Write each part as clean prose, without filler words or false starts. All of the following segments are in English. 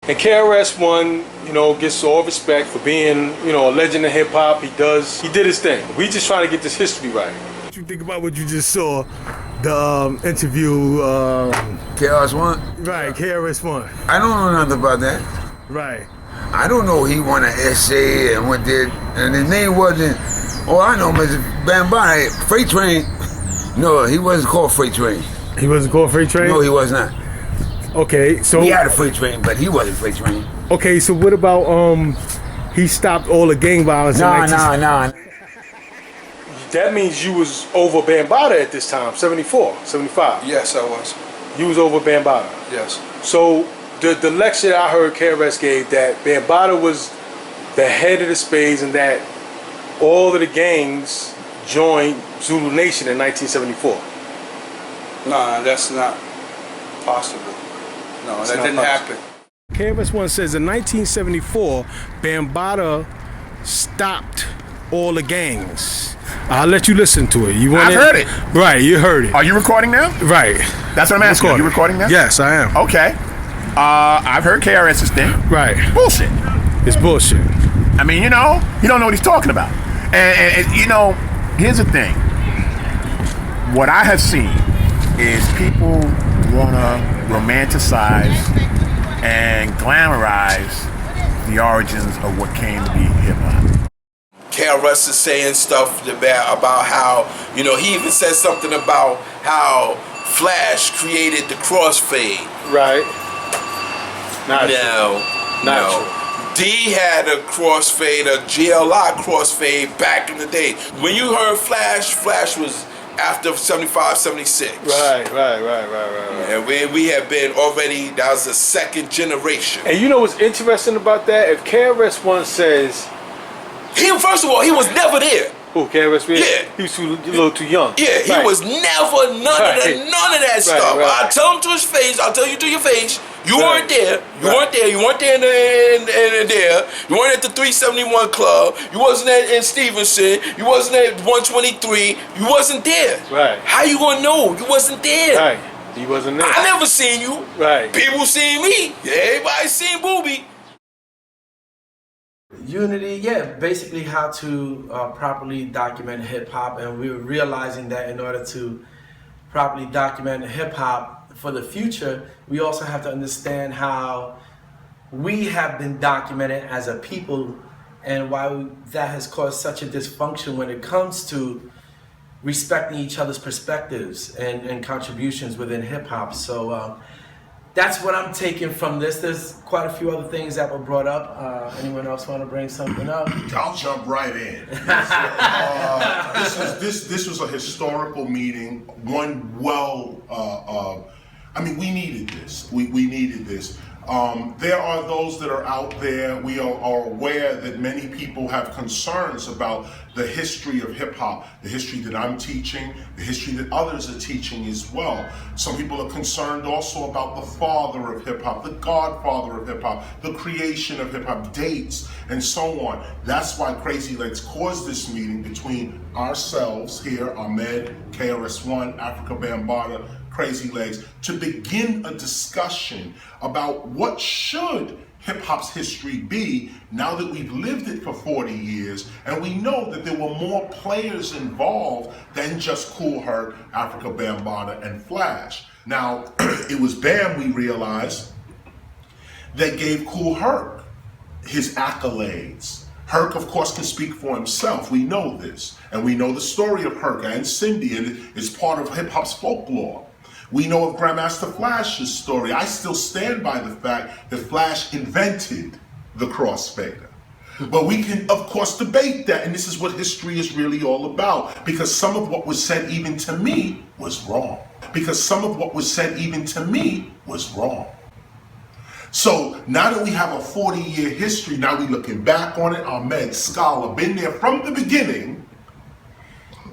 And KRS-One, gets all respect for being, a legend of hip hop. He did his thing. We just trying to get this history right. What you think about what you just saw? The interview. KRS-One? Right, KRS-One. I don't know nothing about that. Right. I don't know he won an essay and what did, and his name wasn't. Oh, I know, Mr. Bambaataa, Freight Train. No, he wasn't called Freight Train. He wasn't called Freight Train? No, he was not. Okay, so he had a freight train, but he wasn't Freight Train. Okay, so what about he stopped all the gang violence? No. That means you was over Bambaataa at this time, 74, 75. Yes, I was. You was over Bambaataa. Yes. So the lecture I heard KRS gave that Bambaataa was the head of the Spades and that all of the gangs joined Zulu Nation in 1974. No, that's not possible. No, that didn't happen. KRS-One says in 1974, Bambaataa stopped all the gangs. I'll let you listen to it. I've heard it. Right, you heard it. Are you recording now? Right. That's what I'm asking. Are you recording now? Yes, I am. Okay. I've heard KRS's thing. Right. Bullshit. It's bullshit. I mean, you don't know what he's talking about. And here's the thing. What I have seen is people want to romanticize and glamorize the origins of what came to be hip-hop. KRS is saying stuff about how, he even said something about how Flash created the crossfade. Right. No. D had a crossfade, a GLI crossfade back in the day. When you heard Flash was after 75, 76. Right. And we have been already, that was the second generation. And you know what's interesting about that? If KRS-One says... First of all, he was never there. Who, KRS-One? Yeah. He was a little too young. Yeah, he was never none of that stuff. Right. I'll tell him to his face, I'll tell you to your face, you weren't there. You weren't there in there. You weren't at the 371 Club. You wasn't in Stevenson. You wasn't at 123. You wasn't there. Right. How you gonna know? You wasn't there. Right. He wasn't there. I never seen you. Right. People seen me. Everybody seen Booby. Unity, basically how to properly document hip-hop, and we were realizing that in order to properly document hip-hop for the future, we also have to understand how we have been documented as a people and why that has caused such a dysfunction when it comes to respecting each other's perspectives and contributions within hip-hop. So that's what I'm taking from this. There's quite a few other things that were brought up. Anyone else want to bring something up? I'll jump right in. This was a historical meeting. We needed this. We needed this. There are those that are out there. We are aware that many people have concerns about the history of hip-hop, the history that I'm teaching, the history that others are teaching as well. Some people are concerned also about the father of hip-hop, the godfather of hip-hop, the creation of hip-hop, dates, and so on. That's why Crazy Legs caused this meeting between ourselves here, Ahmed, KRS-One, Africa Bambaataa, Crazy Legs, to begin a discussion about what should hip-hop's history be now that we've lived it for 40 years and we know that there were more players involved than just Kool Herc, Africa Bambaataa, and Flash. Now, it was Bam, we realized, that gave Kool Herc his accolades. Herc, of course, can speak for himself. We know this. And we know the story of Herc and Cindy, and it's part of hip-hop's folklore. We know of Grandmaster Flash's story. I still stand by the fact that Flash invented the crossfader. But we can, of course, debate that, and this is what history is really all about, because some of what was said even to me was wrong. So now that we have a 40-year history, now we're looking back on it. Ahmed, scholar, been there from the beginning.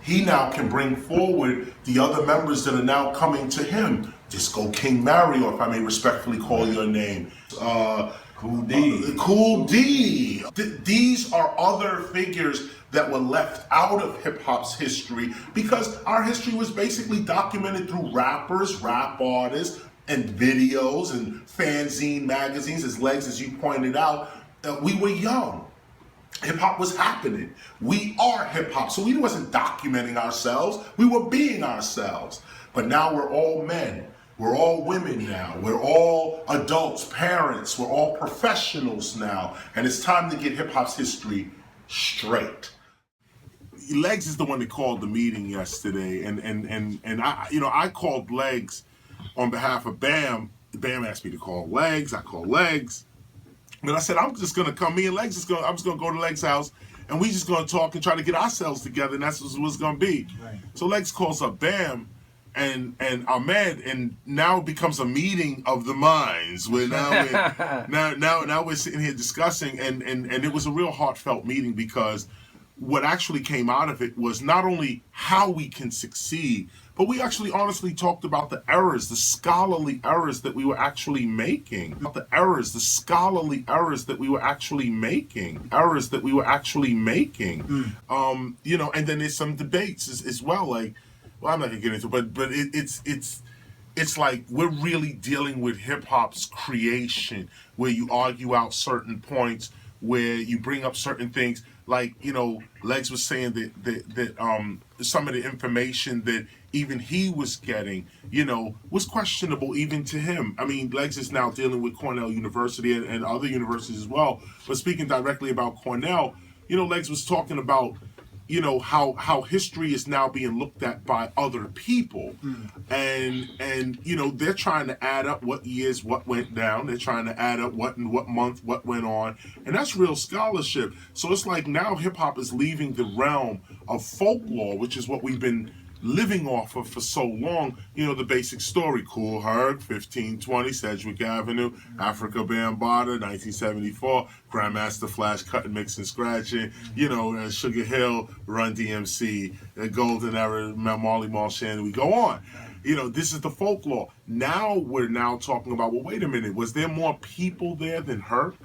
He now can bring forward the other members that are now coming to him. Disco King Mario, if I may respectfully call your name. Cool D. Cool D. These are other figures that were left out of hip-hop's history because our history was basically documented through rappers, rap artists, and videos and fanzine magazines, as Legs, as you pointed out. We were young. Hip hop was happening. We are hip hop. So we wasn't documenting ourselves. We were being ourselves. But now we're all men. We're all women now. We're all adults, parents. We're all professionals now. And it's time to get hip hop's history straight. Legs is the one that called the meeting yesterday, and I called Legs on behalf of Bam. Bam asked me to call Legs. I called Legs, but I said I'm just gonna come. Me and Legs I'm just gonna go to Legs' house, and we just gonna talk and try to get ourselves together, and that's what it's gonna be. Right. So Legs calls up Bam and Ahmed, and now it becomes a meeting of the minds. Where now we're sitting here discussing, and it was a real heartfelt meeting, because what actually came out of it was not only how we can succeed, but we actually honestly talked about the errors, the scholarly errors that we were actually making. The scholarly errors that we were actually making. And then there's some debates as well. Like, well, I'm not gonna get into it, but it's like we're really dealing with hip hop's creation, where you argue out certain points, where you bring up certain things. Like, Legs was saying that some of the information that even he was getting, was questionable even to him. I mean, Legs is now dealing with Cornell University and other universities as well. But speaking directly about Cornell, Legs was talking about, how history is now being looked at by other people. And they're trying to add up what years, what went down. They're trying to add up what month, what went on. And that's real scholarship. So it's like now hip hop is leaving the realm of folklore, which is what we've been living off of for so long. The basic story: Cool Herc, 1520, Sedgwick Avenue, Africa Bambaataa, 1974, Grandmaster Flash, cutting, mixing, scratching, Sugar Hill, Run DMC, Golden Era, Marley Marchand, we go on. This is the folklore. Now we're talking about, well, wait a minute, was there more people there than Herc?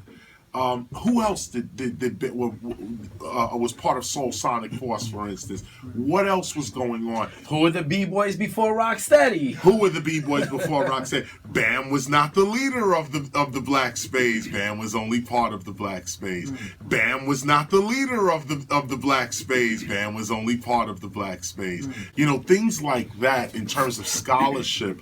Who else was part of Soul Sonic Force, for instance? What else was going on? Who were the B-Boys before Rocksteady? Bam was not the leader of the Black Spades. Bam was only part of the Black Spades. Bam was not the leader of the Black Spades. Bam was only part of the Black Spades. Things like that in terms of scholarship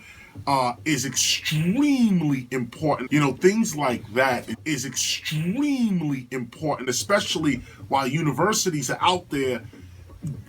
is extremely important. Things like that is extremely important, especially while universities are out there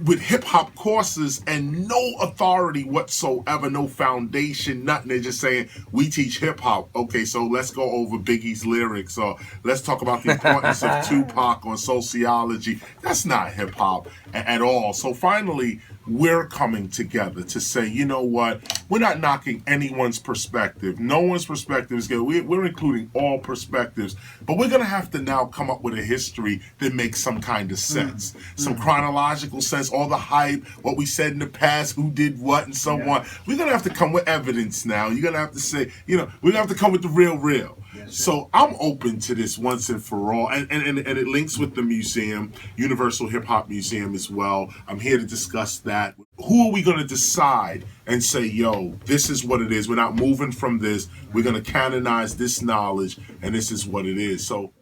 with hip-hop courses and no authority whatsoever, no foundation, nothing. They're just saying, we teach hip-hop. Okay, so let's go over Biggie's lyrics, or let's talk about the importance of Tupac on sociology. That's not hip-hop at all. So finally, we're coming together to say, you know what, we're not knocking anyone's perspective. No one's perspective is good. We're including all perspectives, but we're going to have to now come up with a history that makes some kind of sense, some chronological sense, all the hype, what we said in the past, who did what, and so on. We're going to have to come with evidence now. You're going to have to say, we're going to have to come with the real. So I'm open to this once and for all, and it links with the museum, Universal Hip Hop Museum as well. I'm here to discuss that. Who are we going to decide and say, yo, this is what it is. We're not moving from this. We're going to canonize this knowledge, and this is what it is. So